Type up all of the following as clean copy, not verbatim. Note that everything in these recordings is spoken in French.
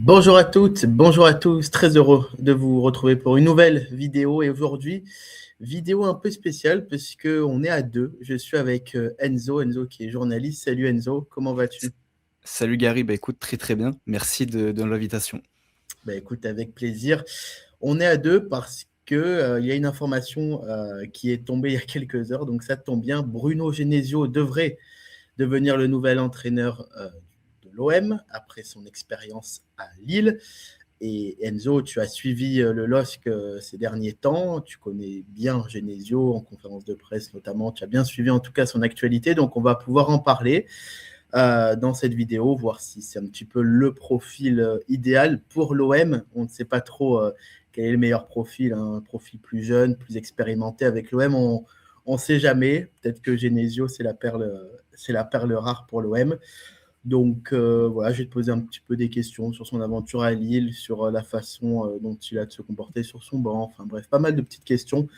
Bonjour à toutes, bonjour à tous, très heureux de vous retrouver pour une nouvelle vidéo et aujourd'hui, vidéo un peu spéciale parce qu'on est à deux. Je suis avec Enzo qui est journaliste. Salut Enzo, comment vas-tu? Salut Gary, bah écoute, très très bien. Merci de l'invitation. Bah écoute, avec plaisir. On est à deux parce que il y a une information qui est tombée il y a quelques heures, donc ça tombe bien. Bruno Genesio devrait devenir le nouvel entraîneur de l'OM après son expérience à Lille. Et Enzo, tu as suivi le LOSC ces derniers temps, tu connais bien Genesio en conférence de presse notamment, tu as bien suivi en tout cas son actualité, donc on va pouvoir en parler dans cette vidéo, voir si c'est un petit peu le profil idéal pour l'OM. On ne sait pas trop quel est le meilleur profil, hein, un profil plus jeune, plus expérimenté avec l'OM, on ne sait jamais, peut-être que Genesio c'est la perle rare pour l'OM. Donc voilà, je vais te poser un petit peu des questions sur son aventure à Lille, sur la façon dont il a de se comporter sur son banc, enfin bref, pas mal de petites questions.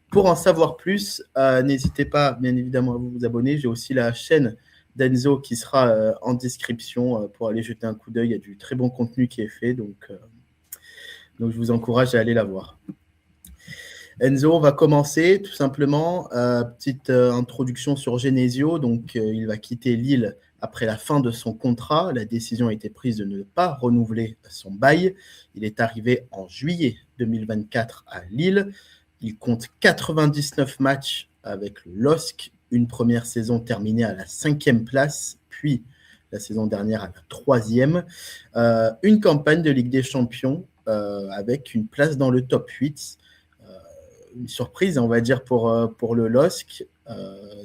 Pour en savoir plus, n'hésitez pas bien évidemment à vous abonner. J'ai aussi la chaîne d'Enzo qui sera en description pour aller jeter un coup d'œil. Il y a du très bon contenu qui est fait, donc je vous encourage à aller la voir. Enzo, on va commencer tout simplement. Petite introduction sur Genesio. Donc, il va quitter Lille après la fin de son contrat. La décision a été prise de ne pas renouveler son bail. Il est arrivé en juillet 2024 à Lille. Il compte 99 matchs avec le LOSC. Une première saison terminée à la 5e place, puis la saison dernière à la 3e. Une campagne de Ligue des Champions avec une place dans le top 8. Une surprise, on va dire, pour le LOSC.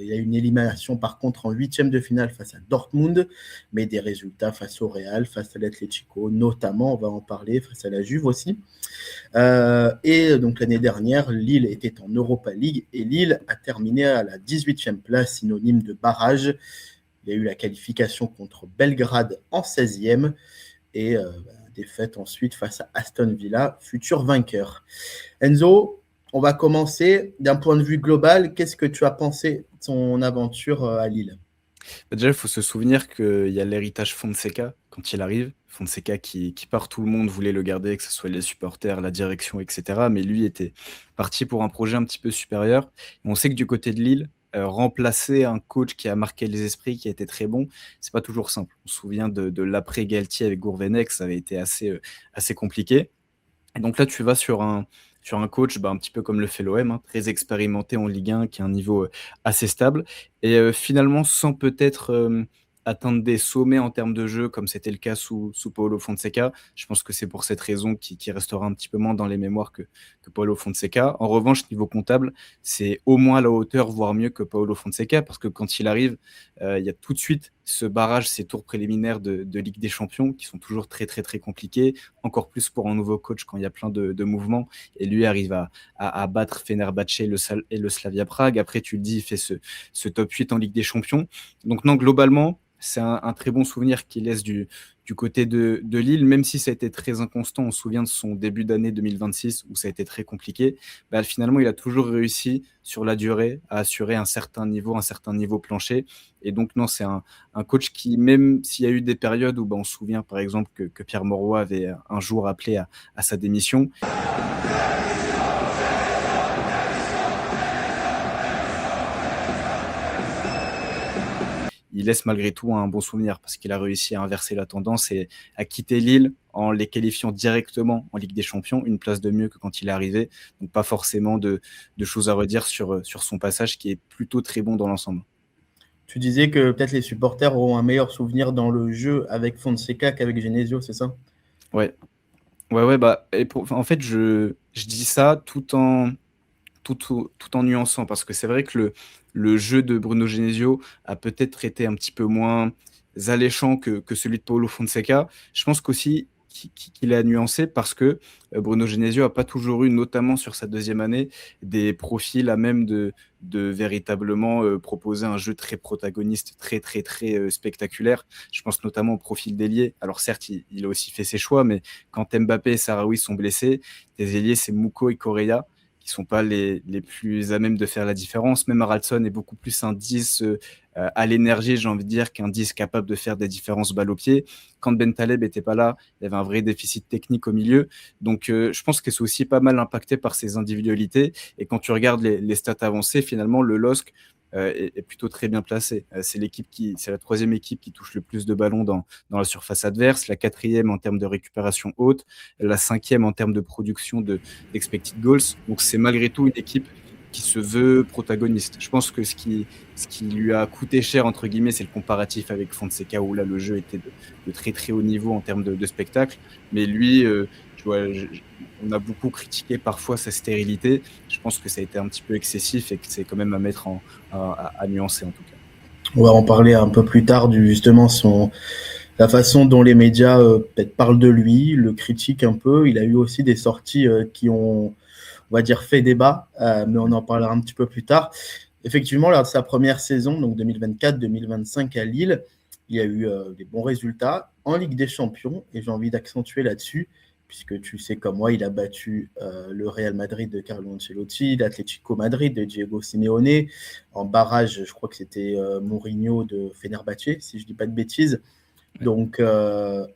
Il y a une élimination, par contre, en 8e de finale face à Dortmund, mais des résultats face au Real, face à l'Atlético, notamment, on va en parler, face à la Juve aussi. Et donc, l'année dernière, Lille était en Europa League et Lille a terminé à la 18e place, synonyme de barrage. Il y a eu la qualification contre Belgrade en 16e et défaite ensuite face à Aston Villa, futur vainqueur. Enzo, on va commencer d'un point de vue global. Qu'est-ce que tu as pensé de son aventure à Lille? Déjà, il faut se souvenir qu'il y a l'héritage Fonseca quand il arrive. Fonseca qui part, tout le monde voulait le garder, que ce soit les supporters, la direction, etc. Mais lui était parti pour un projet un petit peu supérieur. Et on sait que du côté de Lille, remplacer un coach qui a marqué les esprits, qui a été très bon, c'est pas toujours simple. On se souvient de l'après Galtier avec Gourvenec, ça avait été assez compliqué. Et donc là, tu vas sur un coach, un petit peu comme le fait l'OM, hein, très expérimenté en Ligue 1, qui a un niveau assez stable. Et finalement, sans peut-être atteindre des sommets en termes de jeu, comme c'était le cas sous Paulo Fonseca. Je pense que c'est pour cette raison qu'il restera un petit peu moins dans les mémoires que Paulo Fonseca. En revanche, niveau comptable, c'est au moins à la hauteur, voire mieux que Paulo Fonseca, parce que quand il arrive, il y a tout de suite ce barrage, ces tours préliminaires de Ligue des Champions, qui sont toujours très très très compliqués, encore plus pour un nouveau coach quand il y a plein de mouvements. Et lui arrive à battre Fenerbahçe et le Slavia Prague. Après, tu le dis, il fait ce top 8 en Ligue des Champions. Donc non, globalement, c'est un très bon souvenir qu'il laisse du côté de Lille, même si ça a été très inconstant. On se souvient de son début d'année 2026 où ça a été très compliqué. Finalement, il a toujours réussi sur la durée à assurer un certain niveau plancher. Et donc, non, c'est un coach qui, même s'il y a eu des périodes où on se souvient par exemple que Pierre Mauroy avait un jour appelé à sa démission. Il laisse malgré tout un bon souvenir parce qu'il a réussi à inverser la tendance et à quitter Lille en les qualifiant directement en Ligue des Champions, une place de mieux que quand il est arrivé. Donc pas forcément de choses à redire sur son passage qui est plutôt très bon dans l'ensemble. Tu disais que peut-être les supporters auront un meilleur souvenir dans le jeu avec Fonseca qu'avec Genesio, c'est ça? Ouais, ouais, en fait, je dis ça tout en nuançant, parce que c'est vrai que le jeu de Bruno Genesio a peut-être été un petit peu moins alléchant que celui de Paulo Fonseca. Je pense qu'aussi qu'il a nuancé parce que Bruno Genesio n'a pas toujours eu, notamment sur sa deuxième année, des profils à même de véritablement proposer un jeu très protagoniste, très, très, très spectaculaire. Je pense notamment au profil d'ailier. Alors certes, il a aussi fait ses choix, mais quand Mbappé et Sahraoui sont blessés, les ailiers, c'est Mouko et Correa, qui sont pas les plus à même de faire la différence. Même Haraldsson est beaucoup plus un 10 à l'énergie, j'ai envie de dire, qu'un 10 capable de faire des différences balle au pied. Quand Bentaleb était pas là, il y avait un vrai déficit technique au milieu. Donc, je pense que c'est aussi pas mal impacté par ses individualités. Et quand tu regardes les stats avancées, finalement, le LOSC est plutôt très bien placé. C'est la troisième équipe qui touche le plus de ballons dans la surface adverse, la quatrième en termes de récupération haute, la cinquième en termes de production d'expected goals. Donc, c'est malgré tout une équipe qui se veut protagoniste. Je pense que ce qui lui a coûté cher, entre guillemets, c'est le comparatif avec Fonseca, où là, le jeu était de très très haut niveau en termes de spectacle. Mais lui, tu vois, on a beaucoup critiqué parfois sa stérilité. Je pense que ça a été un petit peu excessif et que c'est quand même à mettre à nuancer en tout cas. On va en parler un peu plus tard, justement, la façon dont les médias peut-être parlent de lui, le critiquent un peu. Il a eu aussi des sorties qui ont, on va dire, fait débat, mais on en parlera un petit peu plus tard. Effectivement, lors de sa première saison, donc 2024-2025 à Lille, il y a eu des bons résultats en Ligue des Champions, et j'ai envie d'accentuer là-dessus, puisque tu sais comme moi, il a battu le Real Madrid de Carlo Ancelotti, l'Atlético Madrid de Diego Simeone, en barrage, je crois que c'était Mourinho de Fenerbahçe, si je ne dis pas de bêtises. Donc,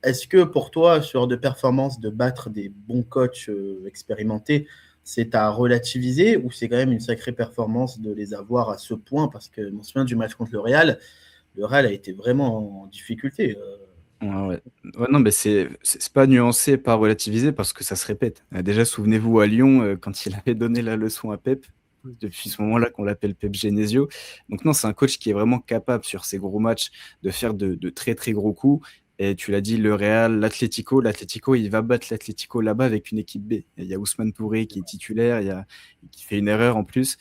est-ce que pour toi, ce genre de performance, de battre des bons coachs expérimentés, c'est à relativiser ou c'est quand même une sacrée performance de les avoir à ce point? Parce que je me souviens du match contre le Real a été vraiment en difficulté. Ouais. Ouais, non, mais c'est pas nuancé, pas relativisé parce que ça se répète. Déjà, souvenez-vous à Lyon, quand il avait donné la leçon à Pep, depuis ce moment-là qu'on l'appelle Pep Genesio. Donc non, c'est un coach qui est vraiment capable sur ces gros matchs de faire de très très gros coups. Et tu l'as dit, le Real, l'Atlético, il va battre l'Atlético là-bas avec une équipe B. Et il y a Ousmane Touré qui est titulaire, qui fait une erreur en plus.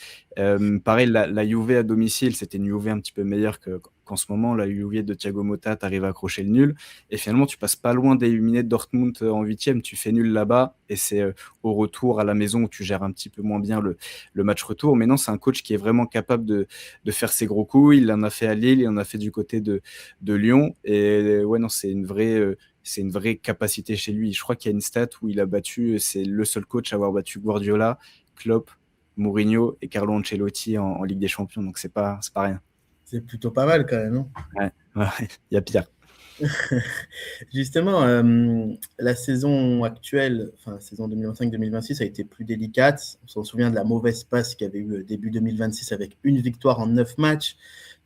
Pareil, la Juve à domicile, c'était une Juve un petit peu meilleure qu'en ce moment. La Juve de Thiago Motta, t'arrives à accrocher le nul. Et finalement, tu passes pas loin d'éliminer Dortmund en huitième. Tu fais nul là-bas. Et c'est au retour à la maison où tu gères un petit peu moins bien le match retour. Mais non, c'est un coach qui est vraiment capable de faire ses gros coups. Il en a fait à Lille, il en a fait du côté de Lyon. Et ouais, non, c'est une vraie capacité chez lui. Je crois qu'il y a une stat où il a battu, c'est le seul coach à avoir battu Guardiola, Klopp, Mourinho et Carlo Ancelotti en Ligue des Champions. Donc, c'est pas rien. C'est plutôt pas mal quand même, non? Ouais, il y a pire. Justement, la saison actuelle, enfin la saison 2025-2026 a été plus délicate. On s'en souvient de la mauvaise passe qu'il y avait eu début 2026 avec une victoire en 9 matchs,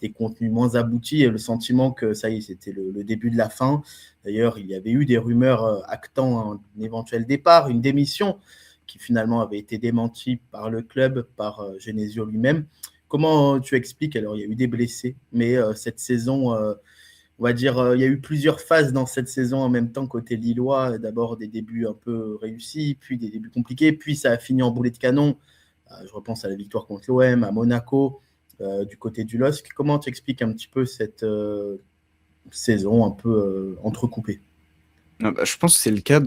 des contenus moins aboutis et le sentiment que ça y est, c'était le début de la fin. D'ailleurs, il y avait eu des rumeurs actant un éventuel départ, une démission qui finalement avait été démentie par le club, par Genesio lui-même. Comment tu expliques? Alors, il y a eu des blessés, mais cette saison on va dire, il y a eu plusieurs phases dans cette saison en même temps côté lillois. D'abord des débuts un peu réussis, puis des débuts compliqués, puis ça a fini en boulet de canon. Je repense à la victoire contre l'OM, à Monaco, du côté du LOSC. Comment tu expliques un petit peu cette saison un peu entrecoupée? Je pense que c'est le cas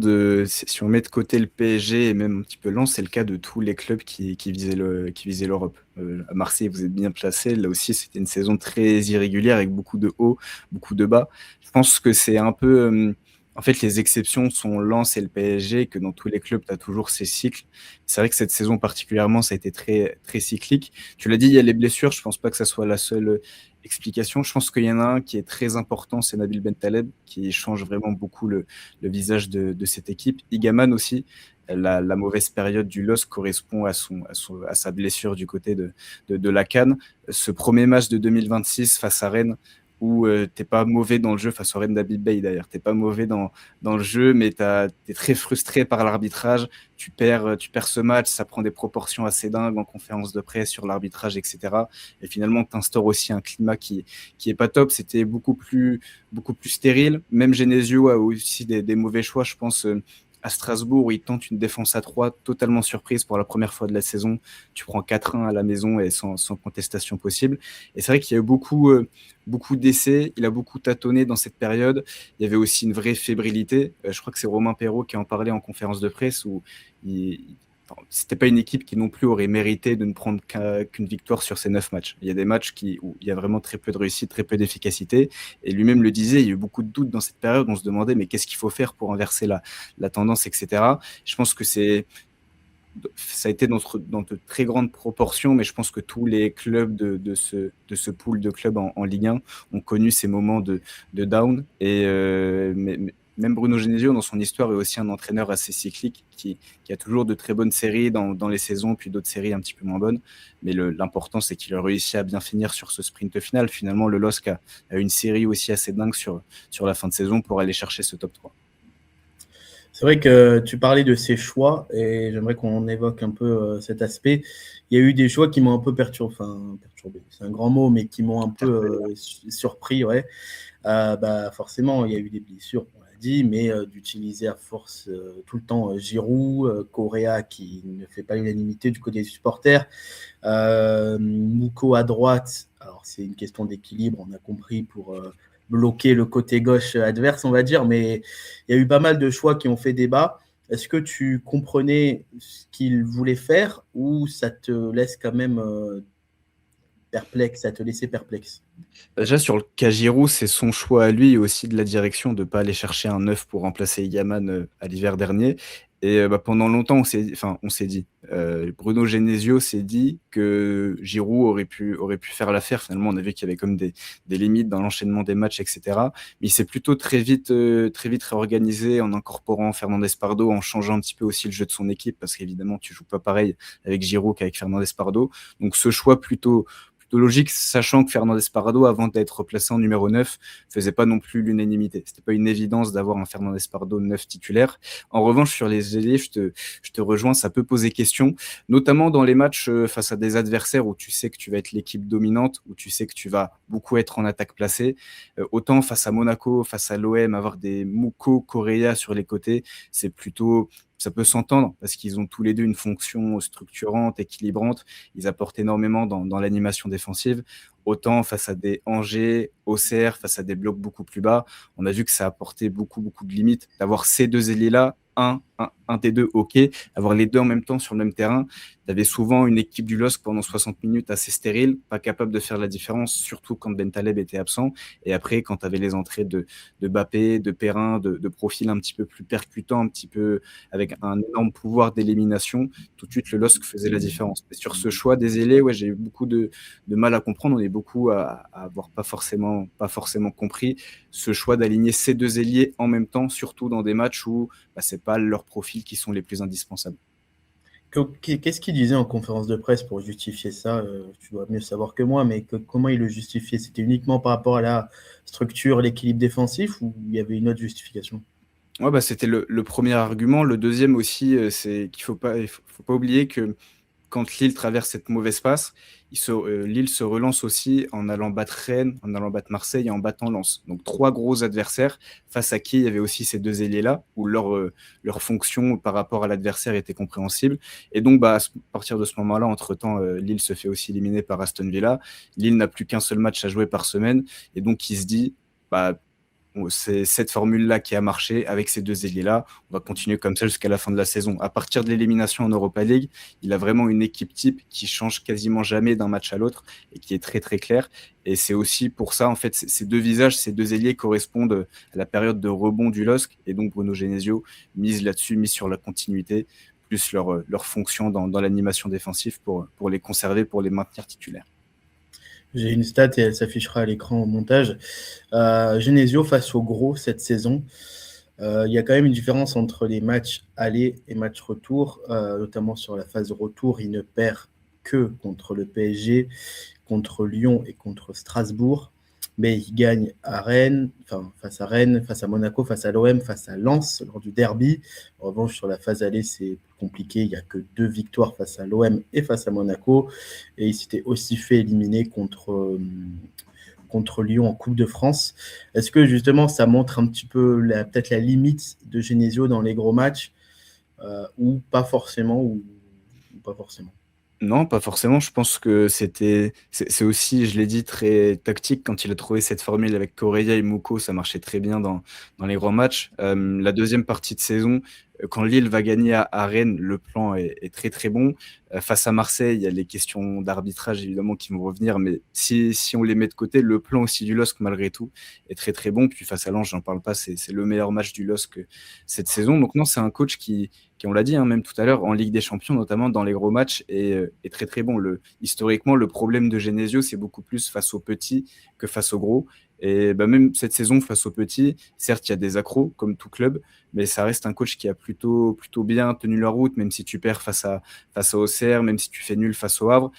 si on met de côté le PSG et même un petit peu Lens, c'est le cas de tous les clubs qui visaient l'Europe. À Marseille, vous êtes bien placé. Là aussi, c'était une saison très irrégulière avec beaucoup de hauts, beaucoup de bas. Je pense que c'est un peu. En fait, les exceptions sont Lens et le PSG, que dans tous les clubs, tu as toujours ces cycles. C'est vrai que cette saison particulièrement, ça a été très, très cyclique. Tu l'as dit, il y a les blessures. Je pense pas que ça soit la seule explication. Je pense qu'il y en a un qui est très important, c'est Nabil Bentaleb, qui change vraiment beaucoup le visage de cette équipe. Igaman aussi, la mauvaise période du LOSC correspond à sa blessure du côté de la CAN. Ce premier match de 2026 face à Rennes, où t'es pas mauvais dans le jeu, face au Rennes d'Abid Bey d'ailleurs, t'es pas mauvais dans le jeu, mais t'es très frustré par l'arbitrage, tu perds ce match, ça prend des proportions assez dingues en conférence de presse sur l'arbitrage, etc. Et finalement, t'instaures aussi un climat qui est pas top, c'était beaucoup plus stérile. Même Genesio a aussi des mauvais choix, je pense. À Strasbourg, où il tente une défense à 3 totalement surprise pour la première fois de la saison. Tu prends 4-1 à la maison et sans contestation possible. Et c'est vrai qu'il y a eu beaucoup d'essais. Il a beaucoup tâtonné dans cette période. Il y avait aussi une vraie fébrilité. Je crois que c'est Romain Perrault qui en parlait en conférence de presse où c'était pas une équipe qui non plus aurait mérité de ne prendre qu'une victoire sur ces 9 matchs. Il y a des matchs où il y a vraiment très peu de réussite, très peu d'efficacité. Et lui-même le disait, il y a eu beaucoup de doutes dans cette période. On se demandait, mais qu'est-ce qu'il faut faire pour inverser la tendance, etc. Je pense que c'est ça a été dans de très grandes proportions, mais je pense que tous les clubs de ce pool de clubs en Ligue 1 ont connu ces moments de down. Et même Bruno Genesio, dans son histoire, est aussi un entraîneur assez cyclique qui a toujours de très bonnes séries dans les saisons, puis d'autres séries un petit peu moins bonnes. Mais l'important, c'est qu'il a réussi à bien finir sur ce sprint final. Finalement, le LOSC a une série aussi assez dingue sur la fin de saison pour aller chercher ce top 3. C'est vrai que tu parlais de ces choix et j'aimerais qu'on évoque un peu cet aspect. Il y a eu des choix qui m'ont un peu perturbé, c'est un grand mot, mais qui m'ont un peu surpris. Ouais. Forcément, il y a eu des blessures, on l'a dit, mais d'utiliser à force tout le temps Giroud, Correa qui ne fait pas l'unanimité du côté des supporters, Mouko à droite. Alors, c'est une question d'équilibre, on a compris, pour bloquer le côté gauche adverse, on va dire, mais il y a eu pas mal de choix qui ont fait débat. Est-ce que tu comprenais ce qu'il voulait faire ou ça te laisse quand même perplexe, ça te laissait perplexe? Déjà, sur le cas Giroud, c'est son choix à lui et aussi de la direction de ne pas aller chercher un neuf pour remplacer Yaman à l'hiver dernier. Et pendant longtemps, on s'est dit, Bruno Genesio s'est dit que Giroud aurait pu faire l'affaire. Finalement, on a vu qu'il y avait comme des limites dans l'enchaînement des matchs, etc. Mais il s'est plutôt très vite réorganisé en incorporant Fernandez Pardo, en changeant un petit peu aussi le jeu de son équipe, parce qu'évidemment, tu joues pas pareil avec Giroud qu'avec Fernandez Pardo. Donc ce choix plutôt logique, sachant que Fernandez Pardo, avant d'être placé en numéro 9, faisait pas non plus l'unanimité. C'était pas une évidence d'avoir un Fernandez Pardo 9 titulaire. En revanche, sur les ailiers, je te rejoins, ça peut poser question, notamment dans les matchs face à des adversaires où tu sais que tu vas être l'équipe dominante, où tu sais que tu vas beaucoup être en attaque placée. Autant face à Monaco, face à l'OM, avoir des Mouko, Correa sur les côtés, c'est plutôt... Ça peut s'entendre parce qu'ils ont tous les deux une fonction structurante, équilibrante. Ils apportent énormément dans l'animation défensive. Autant face à des Angers, Auxerre, face à des blocs beaucoup plus bas, on a vu que ça apportait beaucoup de limites. D'avoir ces deux ailiers-là, un des deux, ok. Avoir les deux en même temps sur le même terrain, tu avais souvent une équipe du LOSC pendant 60 minutes assez stérile, pas capable de faire la différence, surtout quand Bentaleb était absent. Et après, quand tu avais les entrées de Bappé, de Perrin, de profils un petit peu plus percutants, un petit peu avec un énorme pouvoir d'élimination, tout de suite le LOSC faisait la différence. Et sur ce choix des ailiers, ouais, j'ai eu beaucoup de mal à comprendre. On est beaucoup à avoir pas forcément compris ce choix d'aligner ces deux ailiers en même temps, surtout dans des matchs où c'est pas leurs profils qui sont les plus indispensables. Qu'est-ce qu'il disait en conférence de presse pour justifier ça? Tu dois mieux savoir que moi, mais comment il le justifiait? C'était uniquement par rapport à la structure, l'équilibre défensif, ou il y avait une autre justification? Ouais, c'était le premier argument. Le deuxième aussi, c'est qu'il faut pas oublier que quand Lille traverse cette mauvaise passe, Lille se relance aussi en allant battre Rennes, en allant battre Marseille et en battant Lens. Donc 3 gros adversaires face à qui il y avait aussi ces deux ailiers-là, où leur fonction par rapport à l'adversaire était compréhensible. Et donc à partir de ce moment-là, entre-temps, Lille se fait aussi éliminer par Aston Villa. Lille n'a plus qu'un seul match à jouer par semaine. Et donc il se dit, c'est cette formule-là qui a marché avec ces deux ailiers-là. On va continuer comme ça jusqu'à la fin de la saison. À partir de l'élimination en Europa League, il a vraiment une équipe type qui change quasiment jamais d'un match à l'autre et qui est très très claire. Et c'est aussi pour ça, en fait, ces deux visages, ces deux ailiers correspondent à la période de rebond du LOSC. Et donc Bruno Genesio mise là-dessus, mise sur la continuité, plus leur fonction dans l'animation défensive pour les conserver, pour les maintenir titulaires. J'ai une stat et elle s'affichera à l'écran au montage. Genesio face au gros cette saison. Il y a quand même une différence entre les matchs aller et matchs retour, notamment sur la phase de retour. Il ne perd que contre le PSG, contre Lyon et contre Strasbourg. Mais il gagne à Rennes, face à Monaco, face à l'OM, face à Lens lors du derby. En revanche, sur la phase aller, c'est compliqué. Il n'y a que 2 victoires face à l'OM et face à Monaco. Et il s'était aussi fait éliminer contre Lyon en Coupe de France. Est-ce que justement ça montre un petit peu peut-être la limite de Genesio dans les gros matchs ou pas forcément ou pas forcément? Non, pas forcément. Je pense que c'est aussi, je l'ai dit, très tactique quand il a trouvé cette formule avec Correa et Mouko. Ça marchait très bien dans les grands matchs. La deuxième partie de saison, Quand Lille va gagner à Rennes, le plan est très très bon. Face à Marseille, il y a les questions d'arbitrage évidemment qui vont revenir, mais si on les met de côté, le plan aussi du LOSC malgré tout est très très bon. Puis face à Lens, j'en parle pas, c'est le meilleur match du LOSC cette saison. Donc non, c'est un coach qui on l'a dit, hein, même tout à l'heure, en Ligue des Champions, notamment dans les gros matchs, est très très bon. Historiquement, le problème de Genesio, c'est beaucoup plus face aux petits que face aux gros. Et bah, même cette saison, face aux petits, certes, il y a des accros, comme tout club, mais ça reste un coach qui a plutôt bien tenu la route, même si tu perds face à Auxerre, même si tu fais nul face au Havre.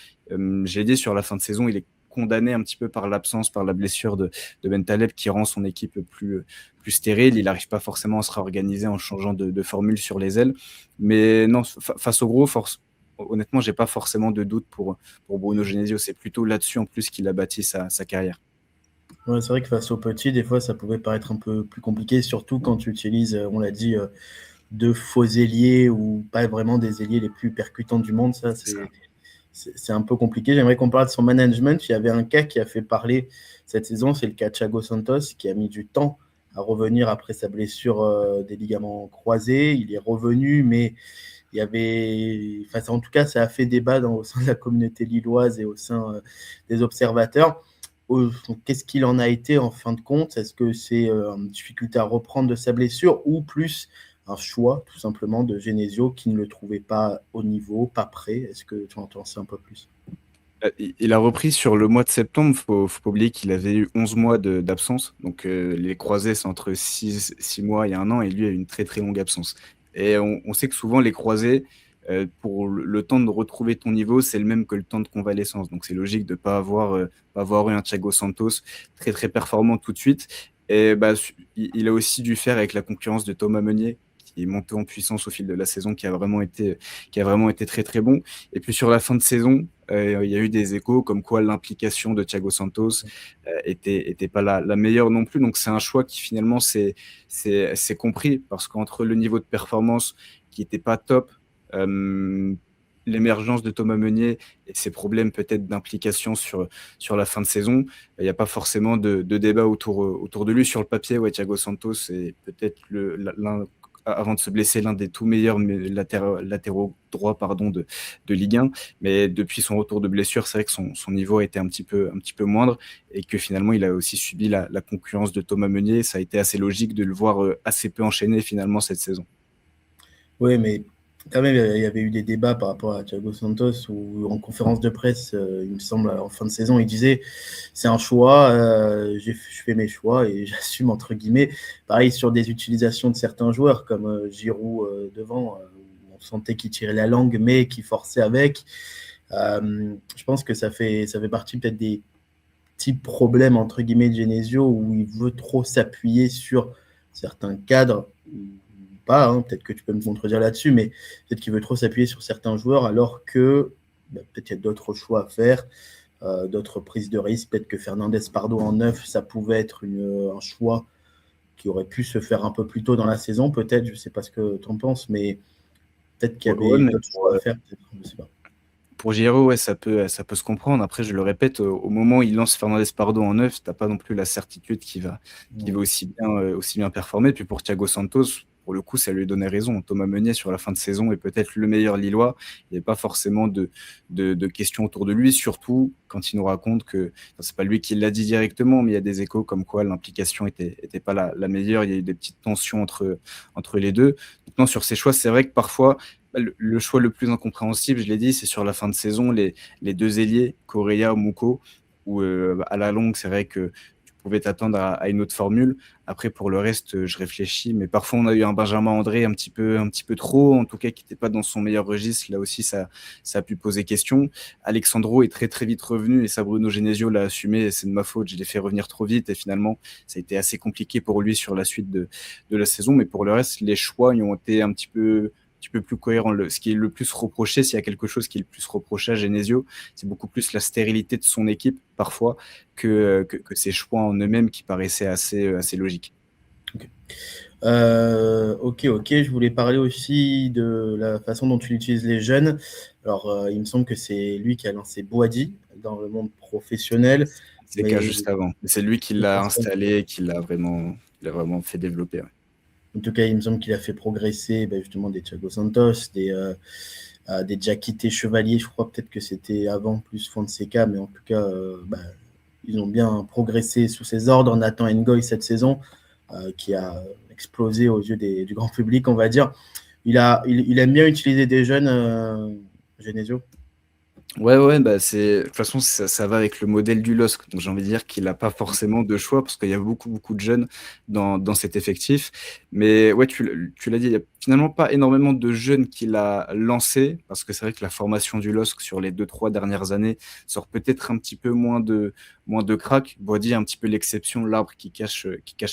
J'ai dit, sur la fin de saison, il est condamné un petit peu par l'absence, par la blessure de Bentaleb qui rend son équipe plus stérile. Il n'arrive pas forcément à se réorganiser en changeant de formule sur les ailes. Mais non, face au gros, honnêtement, j'ai pas forcément de doute pour Bruno Genesio. C'est plutôt là-dessus en plus qu'il a bâti sa carrière. Ouais, c'est vrai que face aux petits, des fois, ça pouvait paraître un peu plus compliqué, surtout quand tu utilises, on l'a dit, deux faux ailiers ou pas vraiment des ailiers les plus percutants du monde. Ça, c'est un peu compliqué. J'aimerais qu'on parle de son management. Il y avait un cas qui a fait parler cette saison, c'est le cas de Thiago Santos, qui a mis du temps à revenir après sa blessure des ligaments croisés. Il est revenu, mais il y avait, enfin, en tout cas, ça a fait débat au sein de la communauté lilloise et au sein des observateurs. Qu'est-ce qu'il en a été en fin de compte? Est-ce que c'est une difficulté à reprendre de sa blessure ou plus un choix tout simplement de Genesio qui ne le trouvait pas au niveau, pas prêt? Est-ce que tu en sais un peu plus? Il a repris sur le mois de septembre. Faut pas oublier qu'il avait eu 11 mois d'absence. Donc les croisés, c'est entre 6 mois et 1 an, et lui a eu une très très longue absence. Et on sait que souvent les croisés, pour le temps de retrouver ton niveau, c'est le même que le temps de convalescence. Donc c'est logique de pas avoir eu un Thiago Santos très très performant tout de suite. Et bah, il a aussi dû faire avec la concurrence de Thomas Meunier, qui est monté en puissance au fil de la saison, qui a vraiment été très très bon. Et puis sur la fin de saison, il y a eu des échos comme quoi l'implication de Thiago Santos était pas la meilleure non plus. Donc c'est un choix qui finalement c'est compris, parce qu'entre le niveau de performance qui était pas top, l'émergence de Thomas Meunier et ses problèmes peut-être d'implication sur la fin de saison, il n'y a pas forcément de débat autour de lui. Sur le papier, ouais, Thiago Santos est peut-être l'un, avant de se blesser, l'un des tout meilleurs latéraux droits de Ligue 1. Mais depuis son retour de blessure, c'est vrai que son niveau a été un petit peu moindre, et que finalement, il a aussi subi la concurrence de Thomas Meunier. Ça a été assez logique de le voir assez peu enchaîné finalement cette saison. Oui, mais quand même, il y avait eu des débats par rapport à Thiago Santos où, en conférence de presse, il me semble, en fin de saison, il disait c'est un choix, je fais mes choix et j'assume, entre guillemets. Pareil sur des utilisations de certains joueurs comme Giroud devant, où on sentait qu'il tirait la langue, mais qu'il forçait avec. Je pense que ça fait partie peut-être des petits problèmes, entre guillemets, de Genesio, où il veut trop s'appuyer sur certains cadres. Pas, hein, peut-être que tu peux me contredire là-dessus, mais peut-être qu'il veut trop s'appuyer sur certains joueurs, alors que peut-être qu'il y a d'autres choix à faire, d'autres prises de risque. Peut-être que Fernandez Pardo en neuf, ça pouvait être un choix qui aurait pu se faire un peu plus tôt dans la saison, peut-être. Je ne sais pas ce que tu en penses, mais peut-être qu'il y avait d'autres choix à faire. Je sais pas. Pour Giroud, ouais, ça peut se comprendre. Après, je le répète, au moment où il lance Fernandez Pardo en neuf, tu n'as pas non plus la certitude qu'il va aussi bien performer. Puis pour Thiago Santos, pour le coup, ça lui donnait raison. Thomas Meunier, sur la fin de saison, est peut-être le meilleur Lillois. Il n'y a pas forcément de questions autour de lui, surtout quand il nous raconte que, c'est pas lui qui l'a dit directement, mais il y a des échos comme quoi l'implication était pas la meilleure. Il y a eu des petites tensions entre les deux. Maintenant, sur ces choix, c'est vrai que parfois, le choix le plus incompréhensible, je l'ai dit, c'est sur la fin de saison, les deux ailiers, Correa ou Mouko, où à la longue, c'est vrai que tu pouvais t'attendre à une autre formule. Après, pour le reste, je réfléchis, mais parfois on a eu un Benjamin André un petit peu trop, en tout cas qui n'était pas dans son meilleur registre. Là aussi, ça a pu poser question. Alexandro est très très vite revenu, et ça, Bruno Genesio l'a assumé. C'est de ma faute, je l'ai fait revenir trop vite, et finalement, ça a été assez compliqué pour lui sur la suite de la saison. Mais pour le reste, les choix y ont été un petit peu plus cohérent. Ce qui est le plus reproché, s'il y a quelque chose qui est le plus reproché à Genesio, c'est beaucoup plus la stérilité de son équipe parfois que ses choix en eux-mêmes qui paraissaient assez logiques. Ok, je voulais parler aussi de la façon dont tu utilises les jeunes. Alors, il me semble que c'est lui qui a lancé Boadi dans le monde professionnel. C'est le cas juste avant. C'est lui qui l'a installé, qui l'a vraiment fait développer. Ouais. En tout cas, il me semble qu'il a fait progresser justement des Thiago Santos, des Diakité Chevalier. Je crois peut-être que c'était avant plus Fonseca, mais en tout cas, ils ont bien progressé sous ses ordres. Nathan Ngoy cette saison, qui a explosé aux yeux du grand public, on va dire. Il aime bien utiliser des jeunes, Genesio. Ouais, de toute façon, ça va avec le modèle du LOSC. Donc, j'ai envie de dire qu'il n'a pas forcément de choix parce qu'il y a beaucoup de jeunes dans cet effectif. Mais ouais, tu l'as dit, il n'y a finalement pas énormément de jeunes qu'il a lancés parce que c'est vrai que la formation du LOSC sur les 2-3 dernières années sort peut-être un petit peu moins de cracks. Boadi est un petit peu l'exception, l'arbre qui cache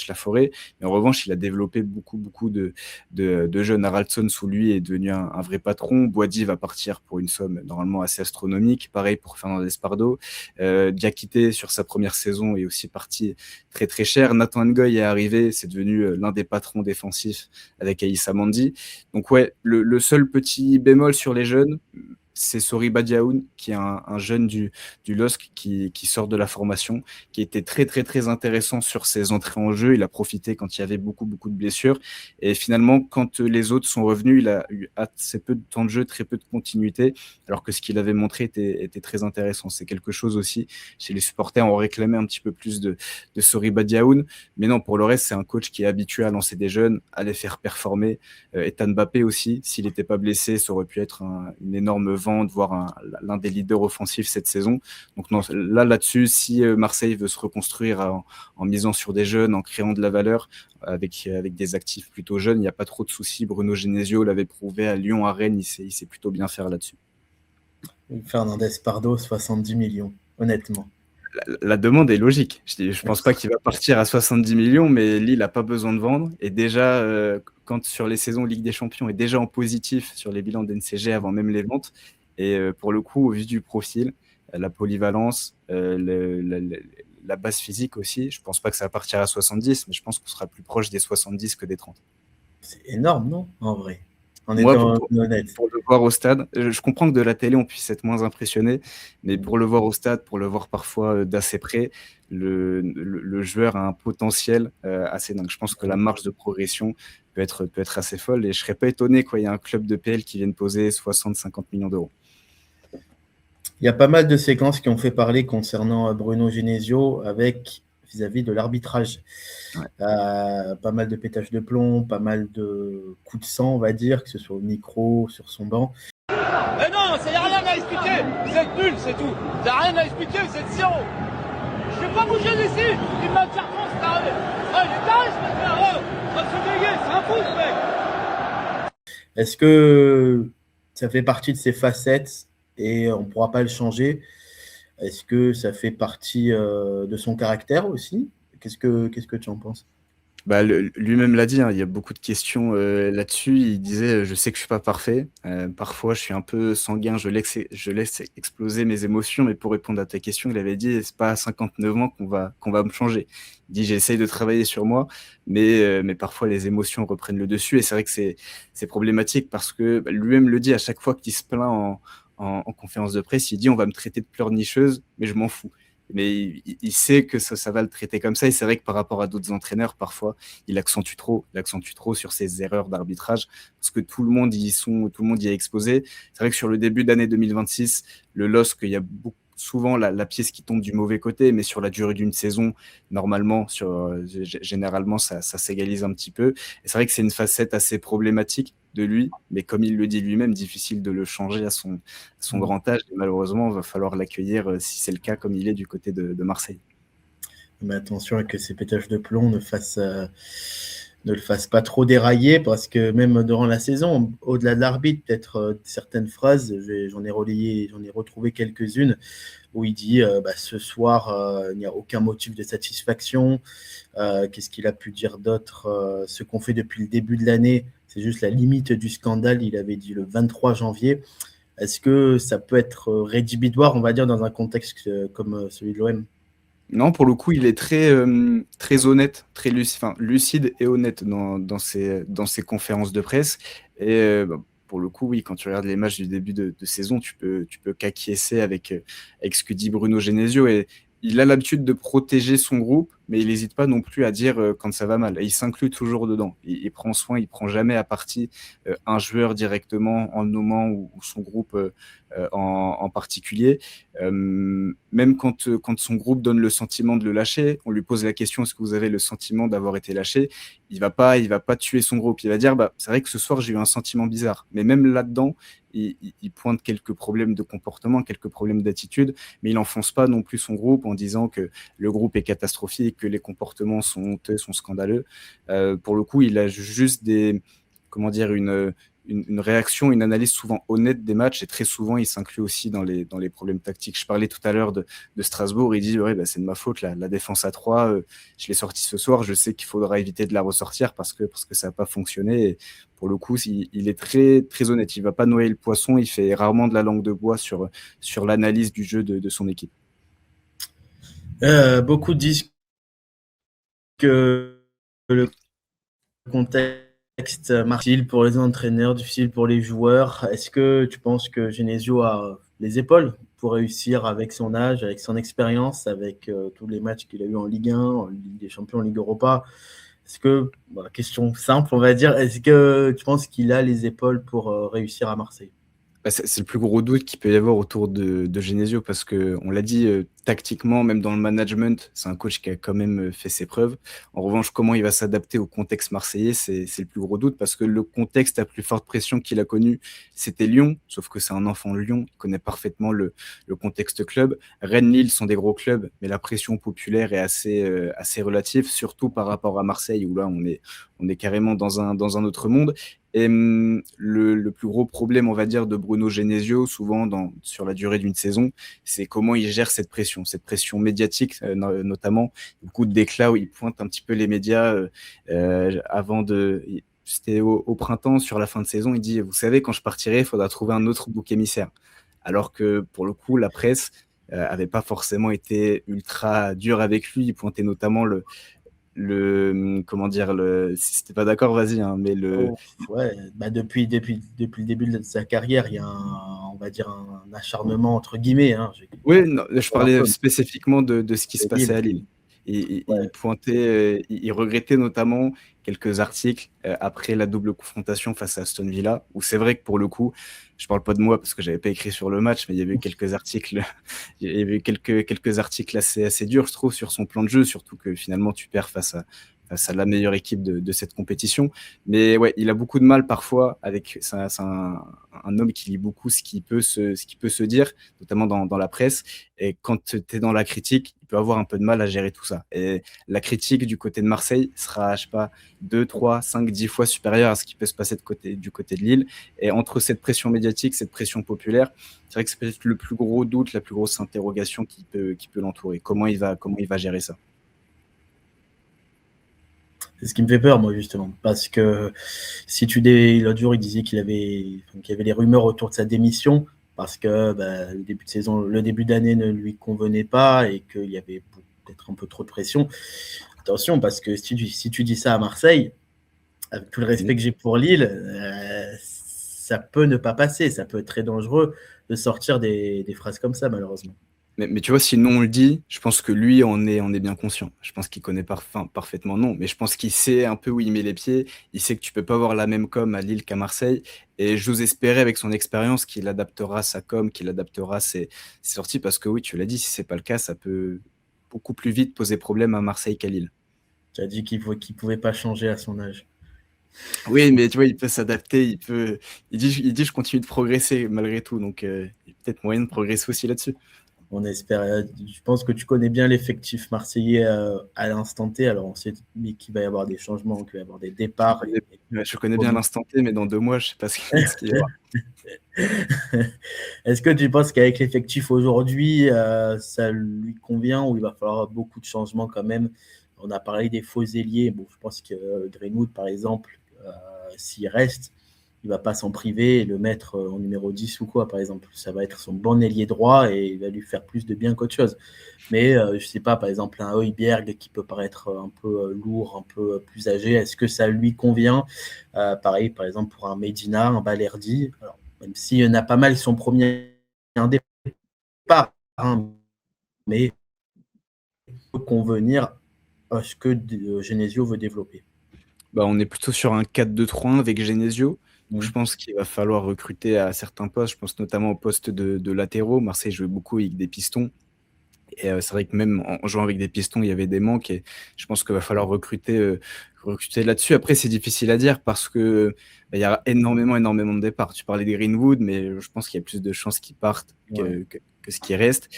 la forêt. Mais en revanche, il a développé beaucoup de jeunes. Haraldsson, sous lui, est devenu un vrai patron. Boadi va partir pour une somme normalement assez astronomique. Pareil pour Fernandez Pardo. Diakité, sur sa première saison, est aussi parti très cher. Nathan Ngoy est arrivé, c'est devenu l'un des patrons défensifs avec Aïssa Mandi. Donc ouais, le seul petit bémol sur les jeunes, c'est Sori Badiaoun, qui est un jeune du LOSC qui sort de la formation, qui était très intéressant sur ses entrées en jeu. Il a profité quand il y avait beaucoup de blessures. Et finalement, quand les autres sont revenus, il a eu assez peu de temps de jeu, très peu de continuité, alors que ce qu'il avait montré était très intéressant. C'est quelque chose aussi, chez les supporters, on réclamait un petit peu plus de Sori Badiaoun. Mais non, pour le reste, c'est un coach qui est habitué à lancer des jeunes, à les faire performer. Ethan Mbappé aussi, s'il n'était pas blessé, ça aurait pu être une énorme vente, voire l'un des leaders offensifs cette saison. Donc non, là-dessus, si Marseille veut se reconstruire en misant sur des jeunes, en créant de la valeur, avec des actifs plutôt jeunes, il n'y a pas trop de soucis. Bruno Genesio l'avait prouvé à Lyon, à Rennes, il sait plutôt bien faire là-dessus. Fernandez Pardo, 70 millions, honnêtement. La demande est logique. Je pense pas qu'il va partir à 70 millions, mais Lille n'a pas besoin de vendre. Et déjà, quand sur les saisons Ligue des Champions est déjà en positif sur les bilans d'NCG avant même les ventes. Et pour le coup, au vu du profil, la polyvalence, la base physique aussi, je pense pas que ça va partir à 70, mais je pense qu'on sera plus proche des 70 que des 30. C'est énorme, non? En vrai. En Moi, étant honnête. pour le voir au stade, je comprends que de la télé, on puisse être moins impressionné, mais pour le voir au stade, pour le voir parfois d'assez près, le joueur a un potentiel assez dingue. Je pense que la marge de progression peut être assez folle et je ne serais pas étonné qu'il y ait un club de PL qui vienne poser 60-50 millions d'euros. Il y a pas mal de séquences qui ont fait parler concernant Bruno Genesio avec vis-à-vis de l'arbitrage. Ouais. Pas mal de pétage de plomb, pas mal de coups de sang, on va dire, que ce soit au micro, sur son banc. Mais non, ça n'y a rien à expliquer. Vous êtes nuls, c'est tout. Il n'y a rien à expliquer, vous êtes zéro. Je ne vais pas bouger d'ici. Il m'a fait France, c'est taré. Il est taré, ce mec-là. Va se déguer, c'est un fou, ce mec. Est-ce que ça fait partie de ses facettes et on ne pourra pas le changer? Est-ce que ça fait partie de son caractère aussi? Qu'est-ce que tu en penses? Lui-même l'a dit, hein, il y a beaucoup de questions là-dessus. Il disait, je sais que je suis pas parfait. Parfois, je suis un peu sanguin, je laisse exploser mes émotions. Mais pour répondre à ta question, il avait dit, c'est pas à 59 ans qu'on va me changer. Il dit, j'essaye de travailler sur moi, mais parfois les émotions reprennent le dessus. Et c'est vrai que c'est problématique parce que lui-même le dit à chaque fois qu'il se plaint en conférence de presse, il dit, on va me traiter de pleurnicheuse, mais je m'en fous. Mais il sait que ça va le traiter comme ça. Et c'est vrai que par rapport à d'autres entraîneurs, parfois, il accentue trop sur ses erreurs d'arbitrage parce que tout le monde y est exposé. C'est vrai que sur le début d'année 2026, le LOSC, il y a souvent la pièce qui tombe du mauvais côté, mais sur la durée d'une saison, normalement, généralement, ça s'égalise un petit peu. Et c'est vrai que c'est une facette assez problématique de lui, mais comme il le dit lui-même, difficile de le changer à son grand âge. Et malheureusement, il va falloir l'accueillir si c'est le cas, comme il est du côté de Marseille. Mais attention à que ces pétages de plomb ne le fassent pas trop dérailler, parce que même durant la saison, au-delà de l'arbitre, peut-être certaines phrases, j'en ai retrouvé quelques-unes où il dit ce soir, il n'y a aucun motif de satisfaction. Qu'est-ce qu'il a pu dire d'autre? Ce qu'on fait depuis le début de l'année, c'est juste la limite du scandale, il avait dit le 23 janvier. Est-ce que ça peut être rédhibitoire, on va dire, dans un contexte comme celui de l'OM? Non, pour le coup, il est très honnête, très lucide et honnête dans ses conférences de presse. Et pour le coup, oui, quand tu regardes les matchs du début de saison, tu peux qu'acquiescer avec ce que dit Bruno Genesio. Et il a l'habitude de protéger son groupe, mais il n'hésite pas non plus à dire quand ça va mal. Et il s'inclut toujours dedans. Il prend soin, il prend jamais à partie un joueur directement en le nommant ou son groupe en particulier. Même quand son groupe donne le sentiment de le lâcher, on lui pose la question, est-ce que vous avez le sentiment d'avoir été lâché? Il va pas tuer son groupe. Il va dire, c'est vrai que ce soir, j'ai eu un sentiment bizarre. Mais même là-dedans, il pointe quelques problèmes de comportement, quelques problèmes d'attitude, mais il n'enfonce pas non plus son groupe en disant que le groupe est catastrophique, que les comportements sont honteux, sont scandaleux. Pour le coup, il a juste une réaction, une analyse souvent honnête des matchs, et très souvent, il s'inclut aussi dans les problèmes tactiques. Je parlais tout à l'heure de Strasbourg, il dit c'est de ma faute, la défense à 3, je l'ai sortie ce soir, je sais qu'il faudra éviter de la ressortir parce que ça n'a pas fonctionné. Et pour le coup, il est très, très honnête, il ne va pas noyer le poisson, il fait rarement de la langue de bois sur l'analyse du jeu de son équipe. Beaucoup disent que le contexte difficile pour les entraîneurs, difficile pour les joueurs. Est-ce que tu penses que Genesio a les épaules pour réussir avec son âge, avec son expérience, avec tous les matchs qu'il a eu en Ligue 1, en Ligue des Champions, en Ligue Europa? Est-ce que, question simple, on va dire, est-ce que tu penses qu'il a les épaules pour réussir à Marseille? C'est le plus gros doute qu'il peut y avoir autour de Genesio parce qu'on l'a dit, tactiquement, même dans le management, c'est un coach qui a quand même fait ses preuves. En revanche, comment il va s'adapter au contexte marseillais, c'est le plus gros doute parce que le contexte à plus forte pression qu'il a connu, c'était Lyon, sauf que c'est un enfant de Lyon, il connaît parfaitement le contexte club. Rennes, Lille sont des gros clubs, mais la pression populaire est assez relative, surtout par rapport à Marseille où là, on est carrément dans un autre monde. Et le plus gros problème, on va dire, de Bruno Genesio, souvent sur la durée d'une saison, c'est comment il gère cette pression médiatique, notamment. Beaucoup de déclats où il pointe un petit peu les médias c'était au printemps, sur la fin de saison, il dit, vous savez, quand je partirai, il faudra trouver un autre bouc émissaire. Alors que, pour le coup, la presse avait pas forcément été ultra dure avec lui. Il pointait notamment si t'es pas d'accord, vas-y, hein, mais depuis le début de sa carrière, il y a on va dire un acharnement entre guillemets. Hein. Oui, je parlais spécifiquement de ce qui se passait à Lille. Il pointait, il regrettait notamment quelques articles après la double confrontation face à Aston Villa, où c'est vrai que pour le coup, je parle pas de moi parce que j'avais pas écrit sur le match, mais il y avait eu quelques articles, il y avait eu quelques articles assez durs, je trouve, sur son plan de jeu, surtout que finalement tu perds face à la meilleure équipe de cette compétition. Mais ouais, il a beaucoup de mal parfois avec. C'est un homme qui lit beaucoup ce qui peut se dire, notamment dans la presse. Et quand tu es dans la critique, il peut avoir un peu de mal à gérer tout ça. Et la critique du côté de Marseille sera, je sais pas, 2, 3, 5, 10 fois supérieure à ce qui peut se passer du côté de Lille. Et entre cette pression médiatique, cette pression populaire, c'est vrai que c'est peut-être le plus gros doute, la plus grosse interrogation qui peut l'entourer. Comment il va gérer ça? C'est ce qui me fait peur, moi, justement. Parce que l'autre jour, il disait qu'il y avait les rumeurs autour de sa démission parce que le début d'année ne lui convenait pas et qu'il y avait peut-être un peu trop de pression. Attention, parce que si tu dis ça à Marseille, avec tout le respect que j'ai pour Lille, ça peut ne pas passer. Ça peut être très dangereux de sortir des phrases comme ça, malheureusement. Mais tu vois, si non on le dit, je pense que lui, on est bien conscient. Je pense qu'il connaît parfaitement non, mais je pense qu'il sait un peu où il met les pieds. Il sait que tu peux pas avoir la même com à Lille qu'à Marseille. Et j'ose espérer, avec son expérience, qu'il adaptera sa com, qu'il adaptera ses sorties, parce que oui, tu l'as dit, si c'est pas le cas, ça peut beaucoup plus vite poser problème à Marseille qu'à Lille. Tu as dit qu'il pouvait pas changer à son âge. Oui, mais tu vois, il peut s'adapter, il dit je continue de progresser malgré tout, donc il y a peut-être moyen de progresser aussi là-dessus. On espère. Je pense que tu connais bien l'effectif marseillais à l'instant T. Alors, on sait qu'il va y avoir des changements, qu'il va y avoir des départs. Je connais bien l'instant T, mais dans 2 mois, je ne sais pas ce qu'il y aura. Est-ce que tu penses qu'avec l'effectif aujourd'hui, ça lui convient ou il va falloir beaucoup de changements quand même? On a parlé des faux ailiers. Bon, je pense que Greenwood, par exemple, s'il reste, il ne va pas s'en priver et le mettre en numéro 10 ou quoi, par exemple. Ça va être son bon ailier droit et il va lui faire plus de bien qu'autre chose. Mais je ne sais pas, par exemple, un Højbjerg qui peut paraître un peu lourd, un peu plus âgé, est-ce que ça lui convient? Pareil, par exemple, pour un Medina, un Balerdi. Alors, même s'il y en a pas mal, ils sont premiers un départ, hein, mais il peut convenir ce que Genesio veut développer. On est plutôt sur un 4-2-3-1 avec Genesio. Donc, je Mhm. pense qu'il va falloir recruter à certains postes. Je pense notamment au poste de latéraux. Marseille jouait beaucoup avec des pistons. Et c'est vrai que même en jouant avec des pistons, il y avait des manques. Et je pense qu'il va falloir recruter là-dessus. Après, c'est difficile à dire parce que il y a énormément de départs. Tu parlais des Greenwood, mais je pense qu'il y a plus de chances qu'ils partent Ouais. que ce qui reste.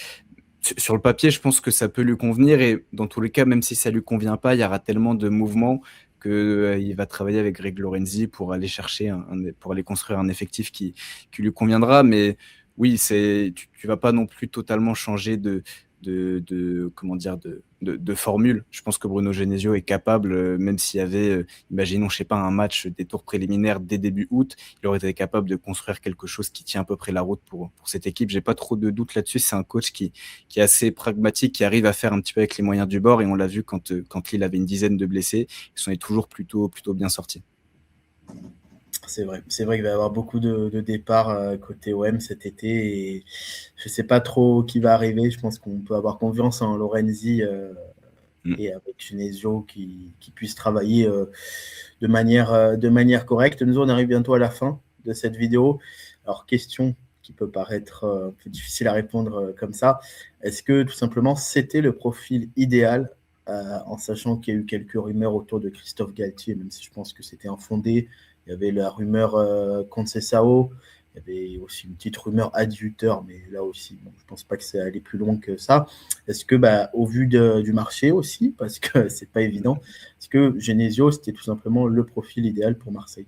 Sur le papier, je pense que ça peut lui convenir. Et dans tous les cas, même si ça lui convient pas, il y aura tellement de mouvements qu'il va travailler avec Greg Lorenzi pour aller chercher pour aller construire un effectif qui lui conviendra. Mais oui, tu vas pas non plus totalement changer comment dire, de formule. Je pense que Bruno Genesio est capable, même s'il y avait, imaginons, je sais pas, un match des tours préliminaires dès début août, il aurait été capable de construire quelque chose qui tient à peu près la route pour cette équipe. J'ai pas trop de doutes là-dessus. C'est un coach qui est assez pragmatique, qui arrive à faire un petit peu avec les moyens du bord, et on l'a vu quand Lille avait une dizaine de blessés, ils sont toujours plutôt bien sortis. C'est vrai qu'il va y avoir beaucoup de départs côté OM cet été et je ne sais pas trop qui va arriver. Je pense qu'on peut avoir confiance en Lorenzi et avec Genesio qui puisse travailler de manière correcte. Nous, on arrive bientôt à la fin de cette vidéo. Alors, question qui peut paraître un peu difficile à répondre comme ça. Est-ce que tout simplement c'était le profil idéal en sachant qu'il y a eu quelques rumeurs autour de Christophe Galtier, même si je pense que c'était infondé. Il y avait la rumeur Conceição, il y avait aussi une petite rumeur adjuteur, mais là aussi, je ne pense pas que ça allait plus loin que ça. Est-ce que, au vu du marché aussi, parce que c'est pas évident, est-ce que Genesio, c'était tout simplement le profil idéal pour Marseille?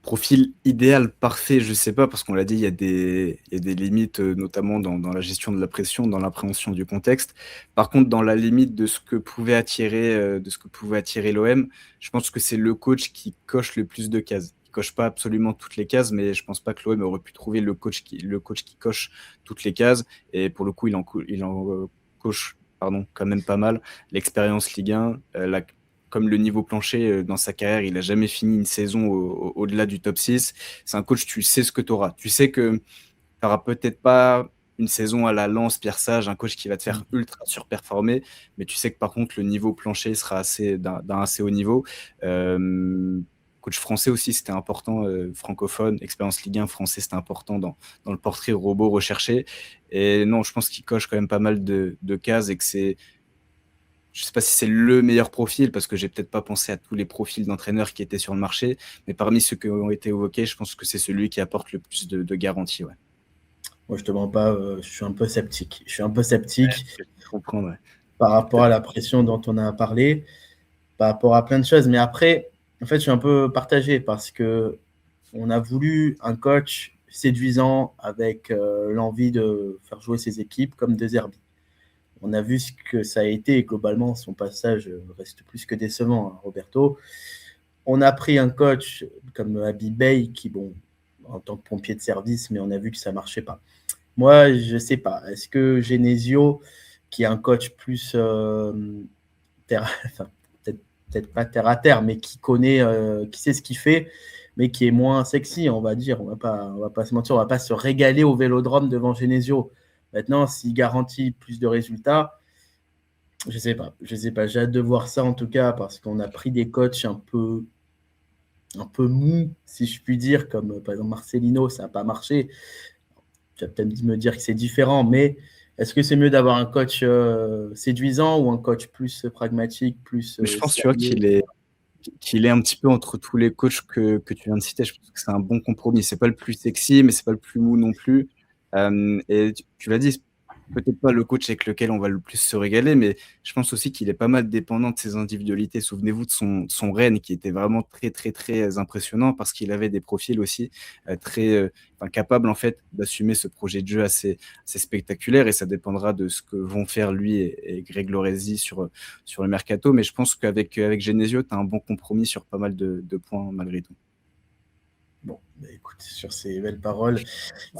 Profil idéal, parfait, je sais pas, parce qu'on l'a dit, il y a des limites, notamment dans la gestion de la pression, dans l'appréhension du contexte. Par contre, dans la limite de ce que pouvait attirer l'OM, je pense que c'est le coach qui coche le plus de cases. Il coche pas absolument toutes les cases, mais je pense pas que l'OM aurait pu trouver le coach qui coche toutes les cases. Et pour le coup, il en coche, quand même pas mal. L'expérience Ligue 1, comme le niveau plancher dans sa carrière, il n'a jamais fini une saison au-delà du top 6. C'est un coach, tu sais ce que tu auras. Tu sais que tu n'auras peut-être pas une saison à la Lens, Pierre Sage, un coach qui va te faire ultra surperformer, mais tu sais que par contre, le niveau plancher sera d'un assez haut niveau. Coach français aussi, c'était important, francophone, expérience Ligue 1 français, c'était important dans le portrait robot recherché. Et non, je pense qu'il coche quand même pas mal de cases et que c'est. Je ne sais pas si c'est le meilleur profil, parce que j'ai peut-être pas pensé à tous les profils d'entraîneurs qui étaient sur le marché, mais parmi ceux qui ont été évoqués, je pense que c'est celui qui apporte le plus de garanties. Ouais. Moi, je te mens pas, je suis un peu sceptique. Je comprends, ouais. Par rapport à la pression dont on a parlé, par rapport à plein de choses. Mais après, en fait, je suis un peu partagé parce que on a voulu un coach séduisant avec l'envie de faire jouer ses équipes comme De Zerbi. On a vu ce que ça a été et globalement, son passage reste plus que décevant, hein, Roberto. On a pris un coach comme Habib Beye qui, en tant que pompier de service, mais on a vu que ça ne marchait pas. Moi, je ne sais pas. Est-ce que Genesio, qui est un coach plus peut-être pas terre à terre, mais qui connaît, qui sait ce qu'il fait, mais qui est moins sexy, on va dire. On va pas se mentir, on va pas se régaler au Vélodrome devant Genesio. Maintenant, s'il garantit plus de résultats, je sais pas. J'ai hâte de voir ça en tout cas parce qu'on a pris des coachs un peu mous, si je puis dire, comme par exemple Marcelino, ça n'a pas marché. Tu vas peut-être me dire que c'est différent, mais est-ce que c'est mieux d'avoir un coach séduisant ou un coach plus pragmatique, plus je pense, tu vois, qu'il est un petit peu entre tous les coachs que tu viens de citer. Je pense que c'est un bon compromis. C'est pas le plus sexy, mais c'est pas le plus mou non plus. Et tu l'as dit, peut-être pas le coach avec lequel on va le plus se régaler, mais je pense aussi qu'il est pas mal dépendant de ses individualités. Souvenez-vous de son Rennes qui était vraiment très, très, très impressionnant parce qu'il avait des profils aussi très capables en fait d'assumer ce projet de jeu assez spectaculaire, et ça dépendra de ce que vont faire lui et Greg Lorenzi sur le mercato. Mais je pense qu'avec Genesio, tu as un bon compromis sur pas mal de points malgré tout. Bon, écoute, sur ces belles paroles,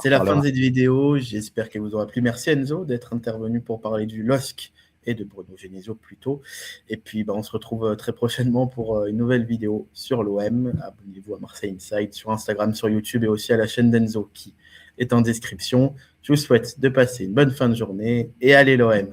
c'est la fin de cette vidéo. J'espère qu'elle vous aura plu. Merci Enzo d'être intervenu pour parler du LOSC et de Bruno Genesio plutôt. Et puis, on se retrouve très prochainement pour une nouvelle vidéo sur l'OM. Abonnez-vous à Marseille Inside sur Instagram, sur YouTube et aussi à la chaîne d'Enzo qui est en description. Je vous souhaite de passer une bonne fin de journée et allez l'OM!